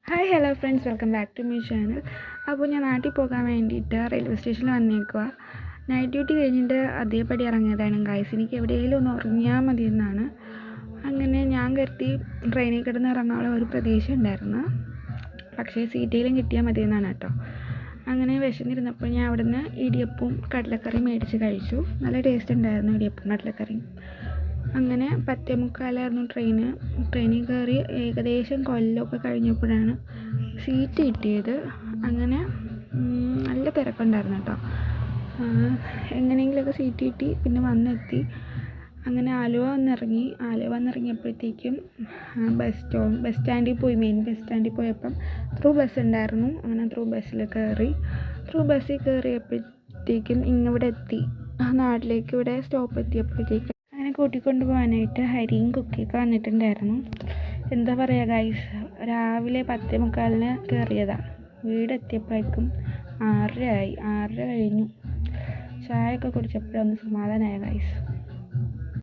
Hi hello friends, welcome back to my channel. അപ്പോൾ ഞാൻ നാട്ടിൽ പോകാൻ വേണ്ടിയിട്ട് റെയിൽവേ സ്റ്റേഷനിൽ വന്നേക്കുക. നൈറ്റ് ഡ്യൂട്ടി കഴിഞ്ഞിട്ട് അതേപടി ഇറങ്ങിയതാണ് ഗൈസ്. എനിക്ക് എവിടെയെങ്കിലും ഒന്ന് ഉറങ്ങിയാൽ മതി എന്നാണ്. അങ്ങനെ ഞാൻ കരുതി ട്രെയിനിൽ കിടന്ന് ഇറങ്ങാനുള്ള ഒരു പ്രതീക്ഷ ഉണ്ടായിരുന്നു. പക്ഷേ സീറ്റെങ്കിലും കിട്ടിയാൽ മതി എന്നാണ് കേട്ടോ. അങ്ങനെ വിശന്നിരുന്നപ്പോൾ ഞാൻ അവിടുന്ന് ഇടിയപ്പവും കടലക്കറിയും മേടിച്ച് കഴിച്ചു. നല്ല ടേസ്റ്റ് ഉണ്ടായിരുന്നു ഇടിയപ്പവും കടലക്കറിയും. അങ്ങനെ 10:45 ട്രെയിനിൽ കയറി ഏകദേശം കൊല്ലമൊക്കെ കഴിഞ്ഞപ്പോഴാണ് സീറ്റ് കിട്ടിയത്. അങ്ങനെ നല്ല തിരക്കുണ്ടായിരുന്നു കേട്ടോ. എങ്ങനെയെങ്കിലുമൊക്കെ സീറ്റ് കിട്ടി. പിന്നെ വന്നെത്തി. അങ്ങനെ ആലുവ വന്നിറങ്ങിയപ്പോഴത്തേക്കും ബസ് സ്റ്റാൻഡിൽ പോയി. മെയിൻ ബസ് സ്റ്റാൻഡിൽ പോയപ്പം ത്രൂ ബസ് ഉണ്ടായിരുന്നു. അങ്ങനെ ത്രൂ ബസ്സിൽ കയറിയപ്പോഴത്തേക്കും ഇങ്ങിവിടെ എത്തി. നാട്ടിലേക്ക് ഇവിടെ സ്റ്റോപ്പ് എത്തിയപ്പോഴത്തേക്കും അങ്ങനെ കൂട്ടിക്കൊണ്ട് പോകാനായിട്ട് ഹരിയും കുക്കിയൊക്കെ വന്നിട്ടുണ്ടായിരുന്നു. എന്താ പറയുക ഗൈസ്, രാവിലെ 10:45 കയറിയതാണ്. വീടെത്തിയപ്പോഴേക്കും 6:30 കഴിഞ്ഞു. ചായ ഒക്കെ കുടിച്ചപ്പോഴൊന്ന് സമാധാനമായ ഗൈസ്.